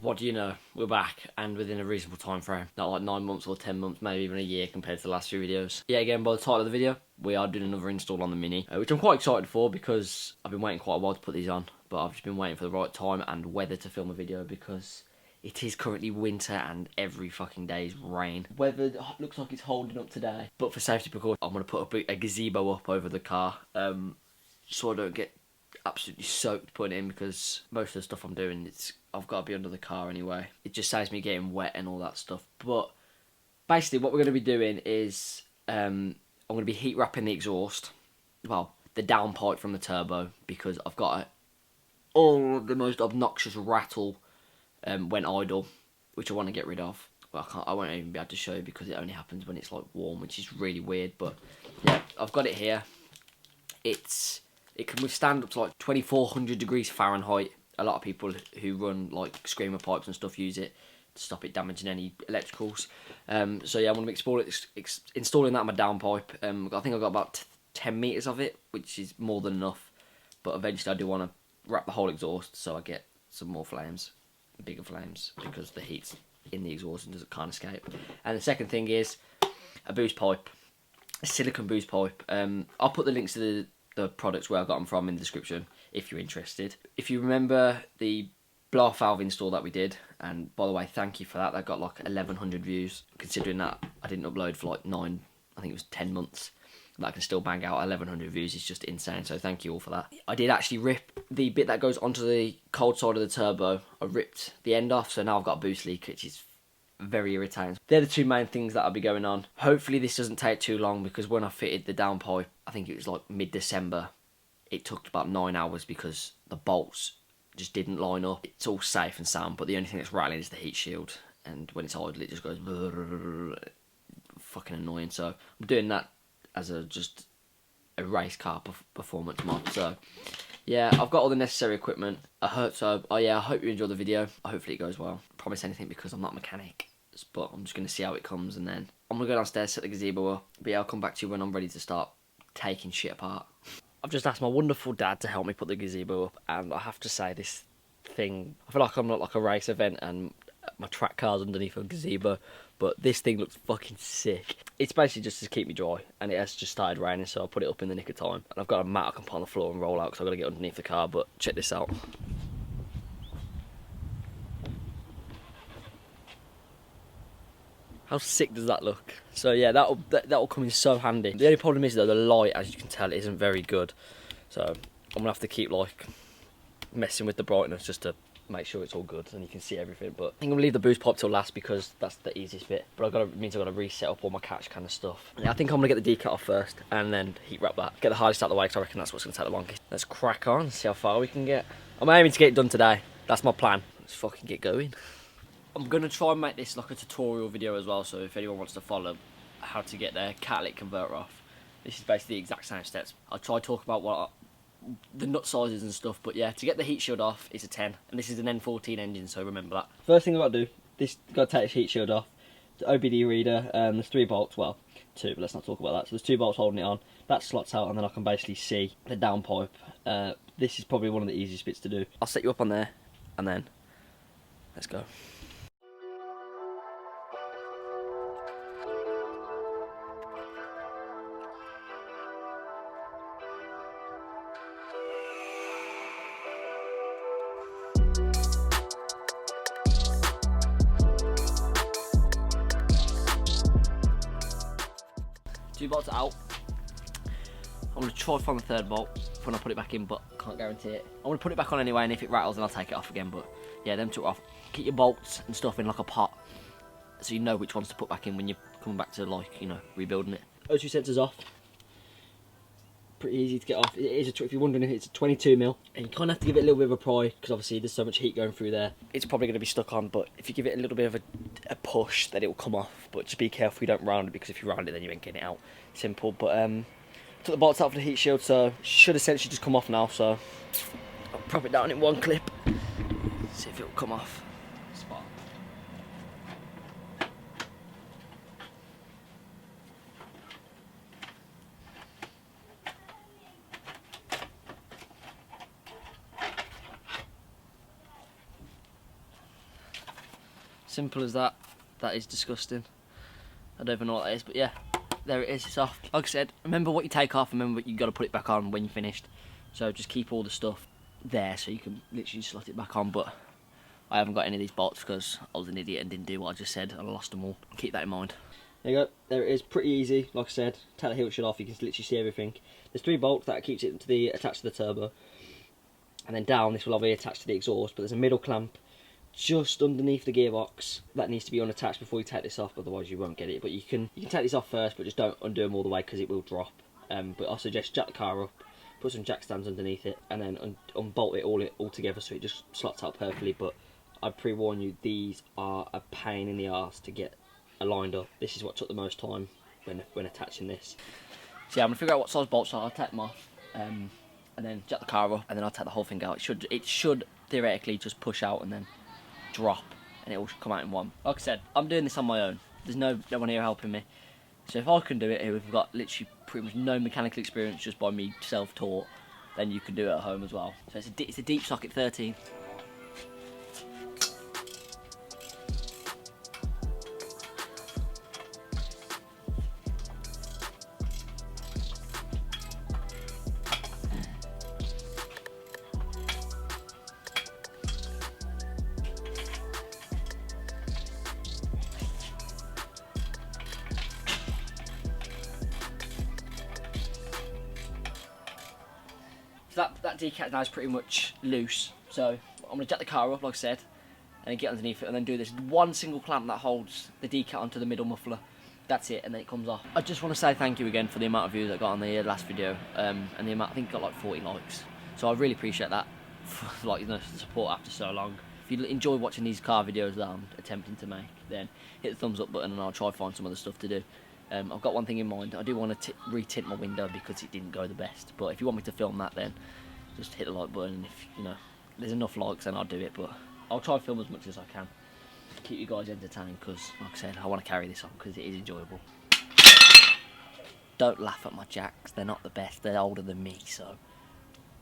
What do you know? We're back, and within a reasonable time frame. Not like 9 months or 10 months, maybe even a year compared to the last few videos. Yeah, again, by the title of the video, we are doing another install on the Mini, which I'm quite excited for because I've been waiting quite a while to put these on, but I've just been waiting for the right time and weather to film a video because it is currently winter and every fucking day is rain. Weather looks like it's holding up today, but for safety precautions, I'm going to put up a gazebo up over the car so I don't get absolutely soaked putting it in, because most of the stuff I'm doing, I've got to be under the car anyway. It just saves me getting wet and all that stuff. But basically what we're going to be doing is I'm going to be heat wrapping the exhaust, well, the downpipe from the turbo, because I've got the most obnoxious rattle when idle, which I want to get rid of. Well, I won't even be able to show you because it only happens when it's like warm, which is really weird. But yeah, I've got it here. It can withstand up to like 2400 degrees Fahrenheit. A lot of people who run like screamer pipes and stuff use it to stop it damaging any electricals. So yeah, I'm going to be installing that on my downpipe. I think I've got about 10 metres of it, which is more than enough. But eventually I do want to wrap the whole exhaust so I get some more flames, bigger flames, because the heat's in the exhaust and can't escape. And the second thing is a boost pipe, a silicone boost pipe. I'll put the links to the products where I got them from in the description if you're interested. If you remember the blow off valve install that we did, and by the way, thank you for that. That got like 1100 views, considering that I didn't upload for like 10 months. That I can still bang out 1100 views is just insane, so thank you all for that. I did actually rip the bit that goes onto the cold side of the turbo. I ripped the end off, so now I've got a boost leak, which is very irritating. They're the two main things that'll be going on. Hopefully this doesn't take too long, because when I fitted the downpipe, I think it was like mid-December, it took about 9 hours because the bolts just didn't line up. It's all safe and sound, but the only thing that's rattling is the heat shield, and when it's idle it just goes fucking annoying. So I'm doing that as just a race car performance mod. So yeah, I've got all the necessary equipment. I hope so. Oh yeah, I hope you enjoy the video. Hopefully it goes well. I promise anything because I'm not a mechanic, but I'm just going to see how it comes, and then I'm going to go downstairs, set the gazebo up. But yeah, I'll come back to you when I'm ready to start taking shit apart. I've just asked my wonderful dad to help me put the gazebo up, and I have to say, this thing, I feel like I'm not like a race event and my track car's underneath a gazebo, but this thing looks fucking sick. It's basically just to keep me dry, and it has just started raining, so I'll put it up in the nick of time. And I've got a mat I can put on the floor and roll out, because I've got to get underneath the car. But check this out. How sick does that look? So yeah, that'll come in so handy. The only problem is though, the light, as you can tell, isn't very good. So I'm gonna have to keep like messing with the brightness just to make sure it's all good and you can see everything. But I think I'm gonna leave the boost pipe till last because that's the easiest bit. But it means I've got to reset up all my catch kind of stuff. Yeah, I think I'm gonna get the decat off first and then heat wrap that. Get the hardest out of the way because I reckon that's what's gonna take the longest. Let's crack on, see how far we can get. I'm aiming to get it done today. That's my plan. Let's fucking get going. I'm going to try and make this like a tutorial video as well, so if anyone wants to follow how to get their catalytic converter off, this is basically the exact same steps. I'll try to talk about the nut sizes and stuff, but yeah, to get the heat shield off, it's a 10, and this is an N14 engine, so remember that. First thing I've got to do, got to take this heat shield off. The OBD reader, there's 3 bolts, well, 2, but let's not talk about that. So there's 2 bolts holding it on, that slots out, and then I can basically see the downpipe. This is probably one of the easiest bits to do. I'll set you up on there, and then let's go. Two bolts are out. I'm going to try to find the 3rd bolt when I put it back in, but can't guarantee it. I'm going to put it back on anyway, and if it rattles then I'll take it off again. But yeah, them 2 are off. Keep your bolts and stuff in like a pot, so you know which ones to put back in when you're coming back to, like, you know, rebuilding it. O2 sensors off. Pretty easy to get off. It is if you're wondering, if it's a 22mm, and you kind of have to give it a little bit of a pry because obviously there's so much heat going through there. It's probably going to be stuck on, but if you give it a little bit of a push, then it will come off. But just be careful you don't round it, because if you round it, then you ain't getting it out. Simple. But took the bolts out for the heat shield, so should essentially just come off now. So I'll prop it down in one clip, see if it'll come off. Spot. Simple as that. That is disgusting. I don't even know what that is, but yeah, there it is, it's off. Like I said, remember what you take off, remember you got to put it back on when you're finished. So just keep all the stuff there so you can literally slot it back on, but I haven't got any of these bolts because I was an idiot and didn't do what I just said and I lost them all. Keep that in mind. There you go, there it is, pretty easy. Like I said, take the heel shut off, you can literally see everything. There's 3 bolts that keeps it attached to the turbo. And then down, this will obviously attach to the exhaust, but there's a middle clamp just underneath the gearbox that needs to be unattached before you take this off, otherwise you won't get it. But you can take this off first, but just don't undo them all the way because it will drop. But I suggest jack the car up, put some jack stands underneath it, and then unbolt it all together so it just slots out perfectly. But I'd pre-warn you, these are a pain in the arse to get aligned up. This is what took the most time when attaching this. So yeah, I'm gonna figure out what size bolts are. I'll take them off, and then jack the car up, and then I'll take the whole thing out. It should theoretically just push out and then drop, and it will come out in one. Like I said, I'm doing this on my own. There's no one here helping me. So if I can do it here, we've got literally pretty much no mechanical experience just by me self-taught, then you can do it at home as well. So it's a deep socket 13. That decat now is pretty much loose, so I'm going to jack the car up like I said and then get underneath it and then do this one single clamp that holds the decat onto the middle muffler. That's it, and then it comes off. I just want to say thank you again for the amount of views I got on the last video, and the amount, I think I got like 40 likes, so I really appreciate that for, like, the support after so long. If you enjoy watching these car videos that I'm attempting to make, then hit the thumbs up button and I'll try to find some other stuff to do. I've got one thing in mind. I do want to re-tint my window because it didn't go the best, but if you want me to film that, then just hit the like button, and if you know there's enough likes then I'll do it, but I'll try to film as much as I can to keep you guys entertained, because like I said, I want to carry this on because it is enjoyable. Don't laugh at my jacks, they're not the best, they're older than me, so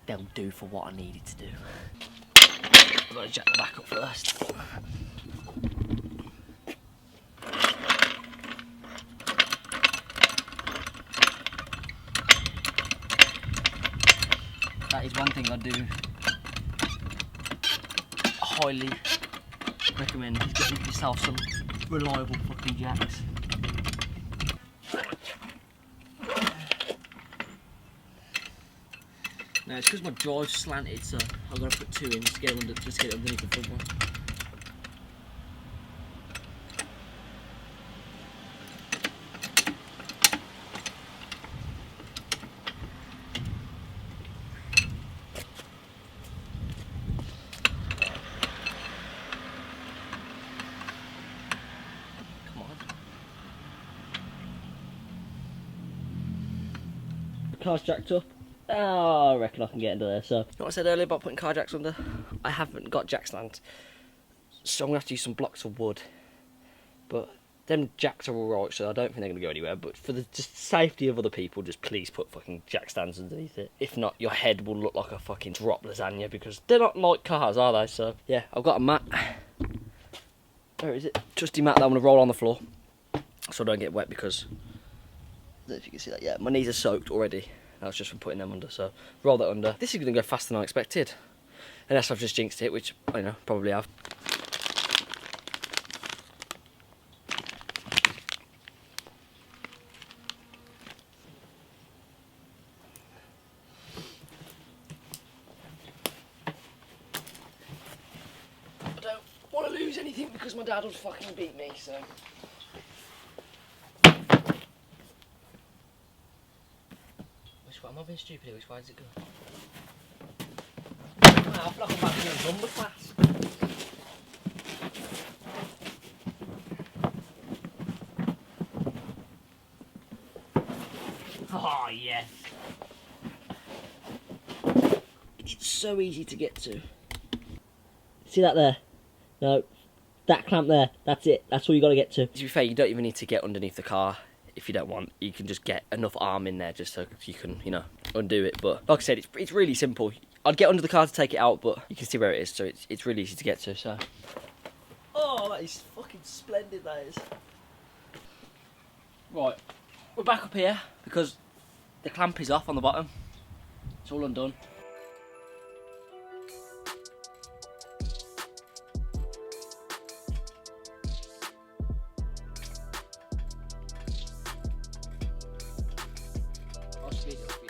they'll do for what I needed to do. I've got to jack the back up first. That is one thing I do highly recommend, is getting yourself some reliable fucking jacks. Now it's because my drive's slanted, so I've got to put 2 in just to get it underneath the front one. Car's jacked up. Oh, I reckon I can get into there. So, you know what I said earlier about putting car jacks under? I haven't got jack stands, so I'm gonna have to use some blocks of wood. But them jacks are alright, so I don't think they're gonna go anywhere. But for the just safety of other people, just please put fucking jack stands underneath it. If not, your head will look like a fucking drop lasagna, because they're not like cars, are they? So yeah, I've got a mat. Where is it? Trusty mat that I'm gonna roll on the floor, so I don't get wet, because I don't know if you can see that. Yeah, my knees are soaked already. That's just from putting them under, so roll that under. This is going to go faster than I expected. Unless I've just jinxed it, which I know, probably have. I don't want to lose anything because my dad will fucking beat me, so. Am I being stupid here? Which way does it go? I feel like I'm back in a number class. Oh, yes. It's so easy to get to. See that there? No. That clamp there. That's it. That's all you got to get to. To be fair, you don't even need to get underneath the car. If you don't want, you can just get enough arm in there just so you can, you know, undo it. But like I said, it's really simple. I'd get under the car to take it out, but you can see where it is, so it's really easy to get to. So, oh, That is fucking splendid, that is. Right, we're back up here because the clamp is off on the bottom. It's all undone. I'll speed it up,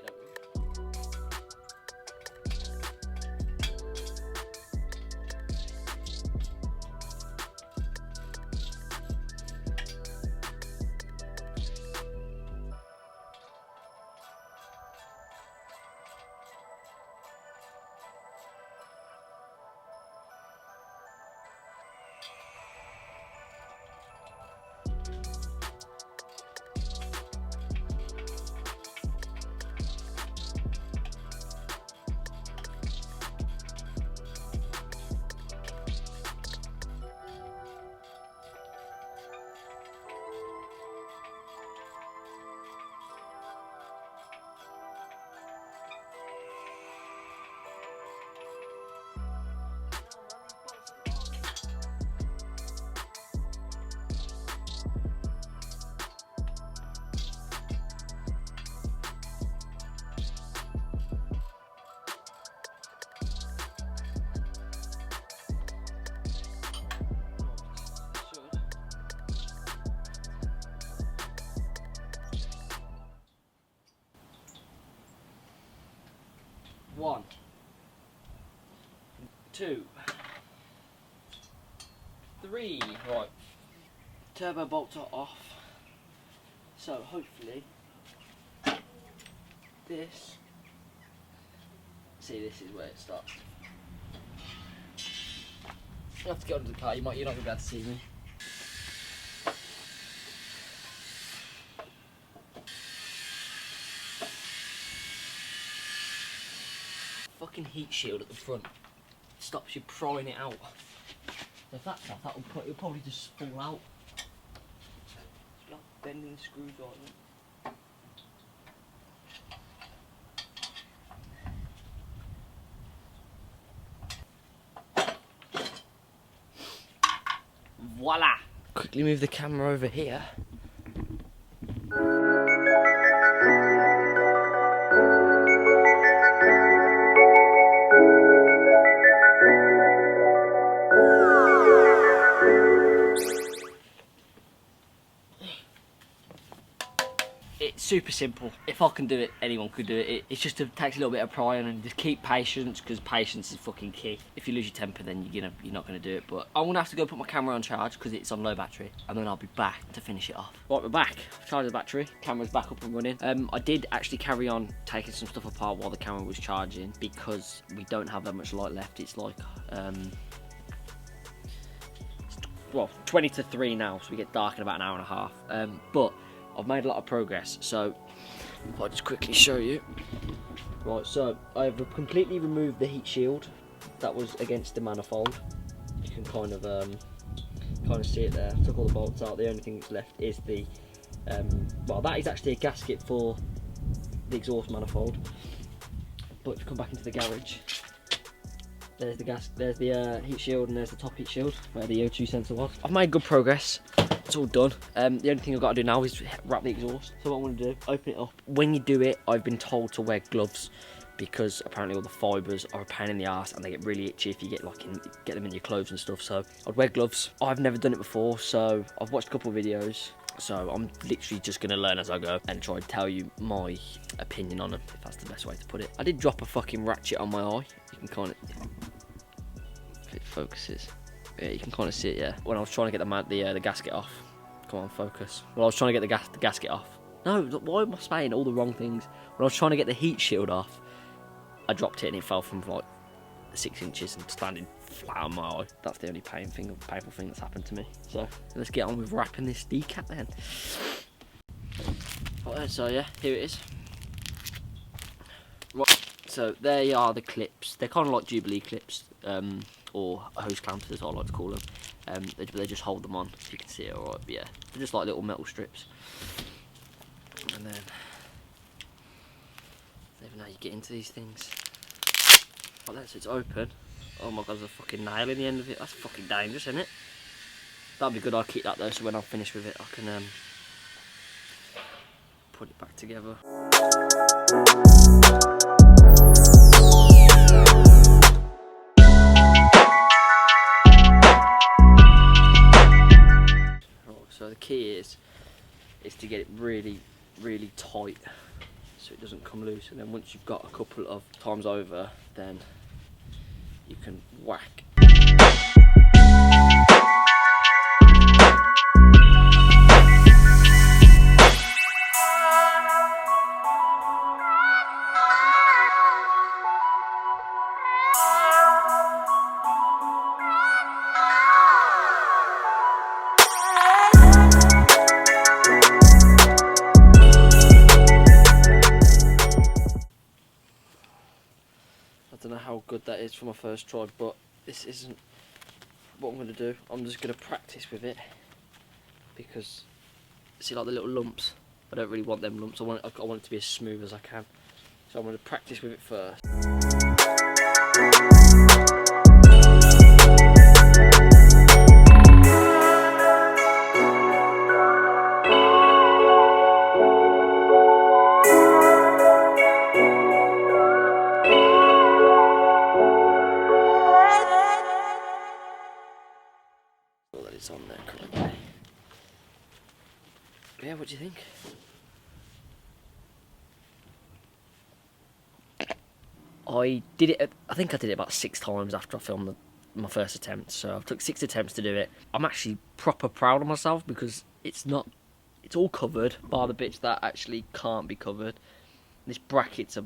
One, two, three. Right, turbo bolts are off, so hopefully this, see, this is where it starts. You have to get under the car, you're not going to be able to see me. Fucking heat shield at the front stops you prying it out. So if that's off, it'll probably just fall out. It's like bending the screws on it. Voila! Quickly move the camera over here. It's super simple. If I can do it, anyone could do it. It just takes a little bit of prying and just keep patience, because patience is fucking key. If you lose your temper, then you're not going to do it. But I'm going to have to go put my camera on charge because it's on low battery, and then I'll be back to finish it off. Right, we're back. Charged the battery. Camera's back up and running. I did actually carry on taking some stuff apart while the camera was charging because we don't have that much light left. It's like, well, 20 to 3 now, so we get dark in about an hour and a half. But I've made a lot of progress, so I'll just quickly show you. Right, so I've completely removed the heat shield that was against the manifold. You can kind of see it there. Took all the bolts out. The only thing that's left is the well, that is actually a gasket for the exhaust manifold. But if you come back into the garage, there's the heat shield, and there's the top heat shield where the O2 sensor was. I've made good progress. It's all done. The only thing I've got to do now is wrap the exhaust. So what I'm going to do, open it up. When you do it, I've been told to wear gloves because apparently all the fibres are a pain in the arse and they get really itchy if you get them in your clothes and stuff. So I'd wear gloves. I've never done it before, so I've watched a couple of videos. So I'm literally just going to learn as I go and try to tell you my opinion on them, if that's the best way to put it. I did drop a fucking ratchet on my eye. You can kind of, if it focuses. Yeah, you can kind of see it, yeah. When I was trying to get the gasket off. Come on, focus. Well, I was trying to get the gasket off. No, why am I saying all the wrong things? When I was trying to get the heat shield off, I dropped it and it fell from like 6 inches and standing flat on my eye. That's the only painful thing that's happened to me. So let's get on with wrapping this decap then. Right, so yeah, here it is. Right, so there are the clips. They're kind of like Jubilee clips. Or hose clamps, as I like to call them. They just hold them on, so you can see it alright, but yeah, they're just like little metal strips. And then, even now you get into these things. Like that, so it's open. Oh my god, there's a fucking nail in the end of it. That's fucking dangerous, isn't it? That'd be good. I'll keep that though, so when I'm finished with it, I can put it back together. So the key is to get it really, really tight so it doesn't come loose, and then once you've got a couple of times over, then you can whack. I don't know how good that is for my first try, but this isn't what I'm going to do. I'm just going to practice with it, because see, like the little lumps, I don't really want them lumps. I want it to be as smooth as I can, so I'm going to practice with it first. It's on there correctly. Yeah, what do you think? I think I did it about 6 times after I filmed my first attempt, so I took 6 attempts to do it. I'm actually proper proud of myself, because it's all covered bar the bits that actually can't be covered. This bracket's a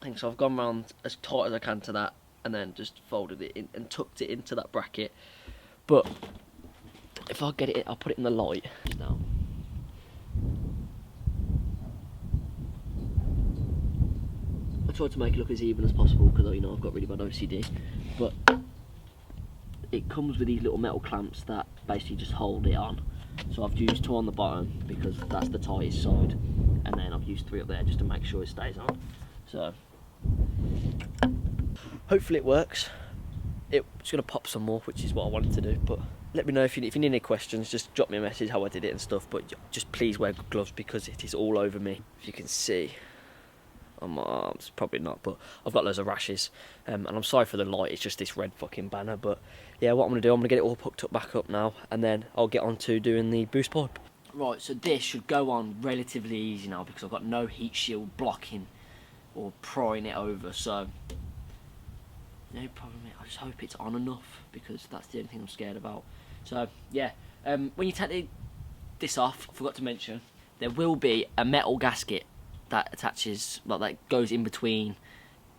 thing, so I've gone around as tight as I can to that, and then just folded it in and tucked it into that bracket. But if I get it, I'll put it in the light now. I tried to make it look as even as possible, because you know I've got really bad OCD. But it comes with these little metal clamps that basically just hold it on. So I've used 2 on the bottom because that's the tightest side, and then I've used 3 up there just to make sure it stays on. So hopefully it works. It's going to pop some more, which is what I wanted to do. But let me know if you need any questions. Just drop me a message how I did it and stuff. But just please wear good gloves, because it is all over me. If you can see on my arms, probably not, but I've got loads of rashes. And I'm sorry for the light. It's just this red fucking banner. But yeah, what I'm going to do, I'm going to get it all hooked up back up now, and then I'll get on to doing the boost pipe. Right, so this should go on relatively easy now, because I've got no heat shield blocking or prying it over. So no problem. I just hope it's on enough, because that's the only thing I'm scared about. So yeah, when you take this off, I forgot to mention, there will be a metal gasket that attaches, well, that goes in between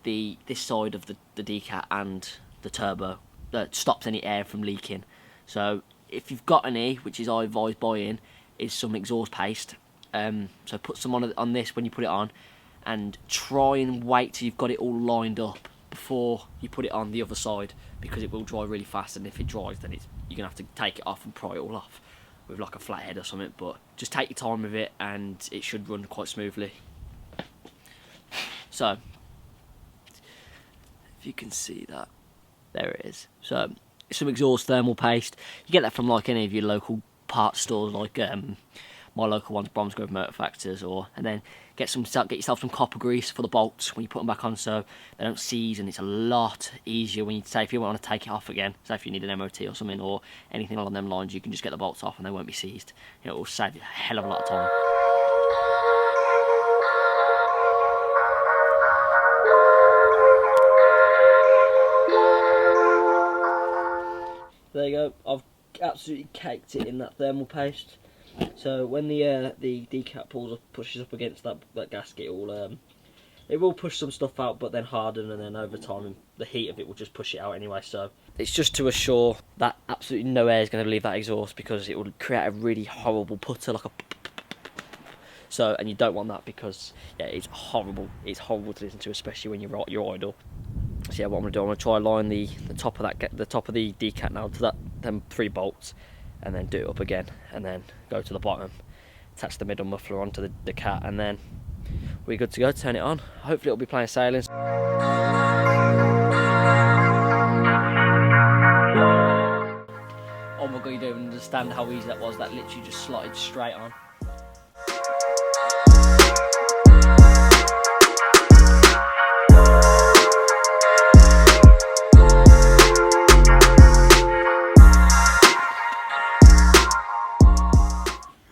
this side of the decat and the turbo, that stops any air from leaking. So if you've got any, which is I advise buying, is some exhaust paste. So put some on this when you put it on, and try and wait till you've got it all lined up before you put it on the other side, because it will dry really fast, and if it dries, then you're gonna have to take it off and pry it all off with like a flathead or something. But just take your time with it, and it should run quite smoothly. So if you can see that, there it is. So it's some exhaust thermal paste. You get that from like any of your local parts stores, like my local one's Bromsgrove Motor Factors, and then get yourself some copper grease for the bolts when you put them back on, so they don't seize, and it's a lot easier when you say, if you want to take it off again, say if you need an MOT or something or anything along them lines, you can just get the bolts off and they won't be seized. You know, it will save you a hell of a lot of time. There you go. I've absolutely caked it in that thermal paste. So when the decat pushes up against that gasket, it will push some stuff out, but then harden, and then over time the heat of it will just push it out anyway. So it's just to assure that absolutely no air is going to leave that exhaust, because it will create a really horrible putter, like a so, and you don't want that, because yeah, it's horrible. It's horrible to listen to, especially when you're idle. So yeah, what I'm going to do, I'm going to try line the top of the decat now to them 3 bolts, and then do it up again, and then go to the bottom, attach the middle muffler onto the cat, and then we're good to go. Turn it on. Hopefully it'll be plain sailing. Oh my my god, you don't even understand how easy that was. That literally just slotted straight on.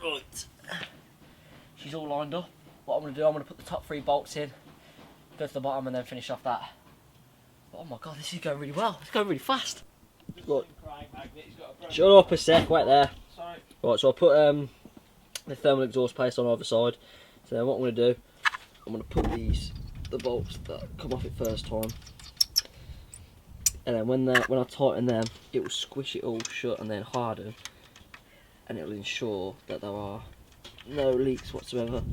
Right, she's all lined up. What I'm going to do, I'm going to put the top 3 bolts in, go to the bottom and then finish off that. Oh my god, this is going really well. It's going really fast. Look. Shut up a sec, wait there. Sorry. Right, so I'll put the thermal exhaust paste on either side. So then what I'm going to do, I'm going to put the bolts that come off it first time. And then when I tighten them, it will squish it all shut and then harden. And it will ensure that there are no leaks whatsoever.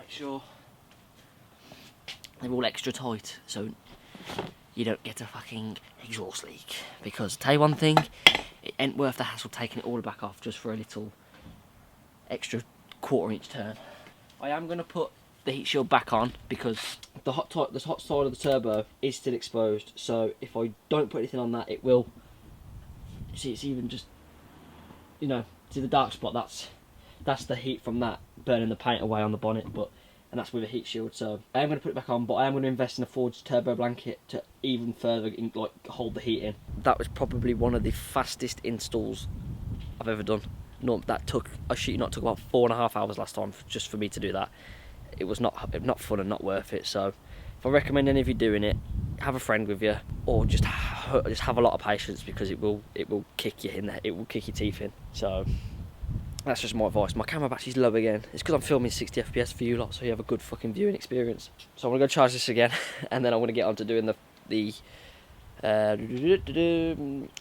Sure they're all extra tight so you don't get a fucking exhaust leak, because tell you one thing, it ain't worth the hassle taking it all back off just for a little extra 1/4 inch turn. I am going to put the heat shield back on because the hot side of the turbo is still exposed, so if I don't put anything on that, it will, see, it's even just, you know, see the dark spot, that's the heat from that burning the paint away on the bonnet, and that's with a heat shield. So I am going to put it back on, but I am going to invest in a forged turbo blanket to even further hold the heat in. That was probably one of the fastest installs I've ever done. No, that took, I shit you not, took about 4.5 hours last time just for me to do that. It was not fun and not worth it. So if I recommend any of you doing it, have a friend with you, or just have a lot of patience, because it will kick you in there. It will kick your teeth in. So that's just my advice. My camera battery's low again. It's because I'm filming 60 FPS for you lot, so you have a good fucking viewing experience. So I'm gonna go charge this again, and then I'm gonna get on to doing the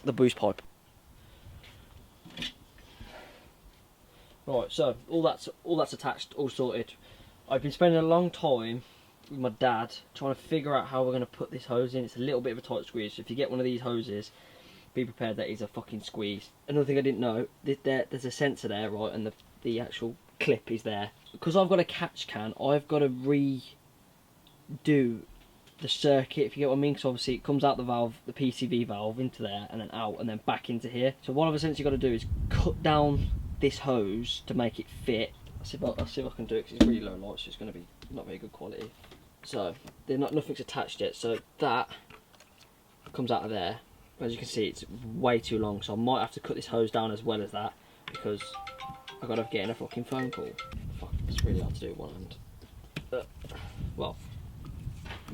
boost pipe. Right, so all that's attached, all sorted. I've been spending a long time with my dad trying to figure out how we're gonna put this hose in. It's a little bit of a tight squeeze, so if you get one of these hoses, be prepared that is a fucking squeeze. Another thing I didn't know, there's a sensor there, right, and the actual clip is there. Because I've got a catch can, I've got to redo the circuit, if you get what I mean, because obviously it comes out the valve, the PCV valve, into there, and then out, and then back into here. So what I've essentially got to do is cut down this hose to make it fit. I'll see if I can do it, because it's really low light, so it's going to be not very good quality. So nothing's attached yet, so that comes out of there. As you can see, it's way too long, so I might have to cut this hose down as well as that, because I've got to get in a fucking phone call. Fuck, it's really hard to do with one hand. Well,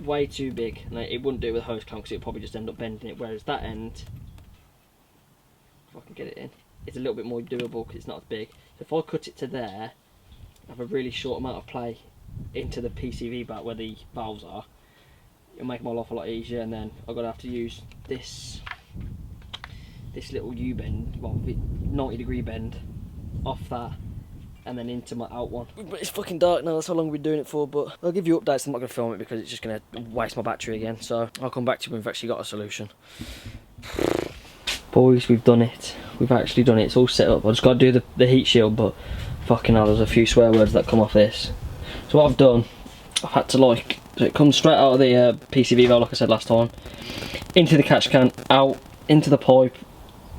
way too big, and it wouldn't do it with a hose clamp, because it would probably just end up bending it, whereas that end, if I can get it in, it's a little bit more doable because it's not as big. So if I cut it to there, I have a really short amount of play into the PCV back where the valves are, it'll make my life a lot easier. And then I've got to have to use this little U-bend, well, 90-degree bend off that, and then into my out one. But it's fucking dark now, that's how long we've been doing it for, but I'll give you updates. I'm not going to film it because it's just going to waste my battery again, so I'll come back to you when we've actually got a solution. Boys, we've done it. We've actually done it. It's all set up. I just got to do the heat shield, but fucking hell, there's a few swear words that come off this. So what I've done, I've had to so it comes straight out of the PCV valve, like I said last time, into the catch can, out, into the pipe,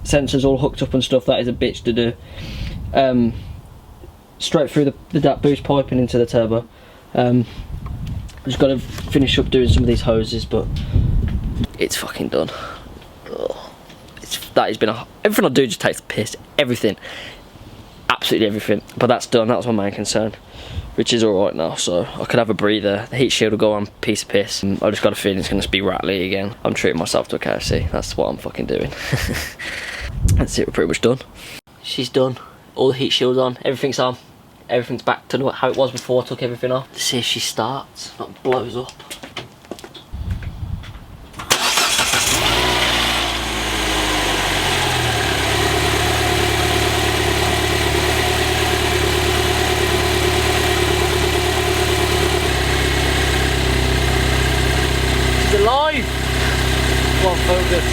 sensors all hooked up and stuff. That is a bitch to do. Straight through the boost pipe and into the turbo. I've just got to finish up doing some of these hoses, but it's fucking done. That has been everything I do just takes the piss. Everything, absolutely everything. But that's done. That was my main concern. which is alright now, so I could have a breather. The heat shield will go on, piece of piss. I just got a feeling it's going to be rattly again. I'm treating myself to a KFC, that's what I'm fucking doing. That's it, we're pretty much done. She's done, all the heat shield's on, everything's on. Everything's back to how it was before I took everything off. Let's see if she starts, not blows up. Alive! Come on, focus.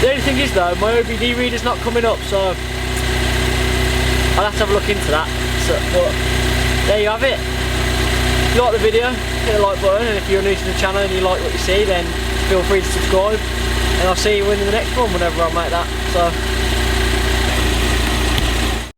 The only thing is though, my OBD reader's not coming up, so I'll have to have a look into that. So, but there you have it. If you like the video, hit the like button, and if you're new to the channel and you like what you see, then feel free to subscribe. And I'll see you in the next one whenever I make that. So.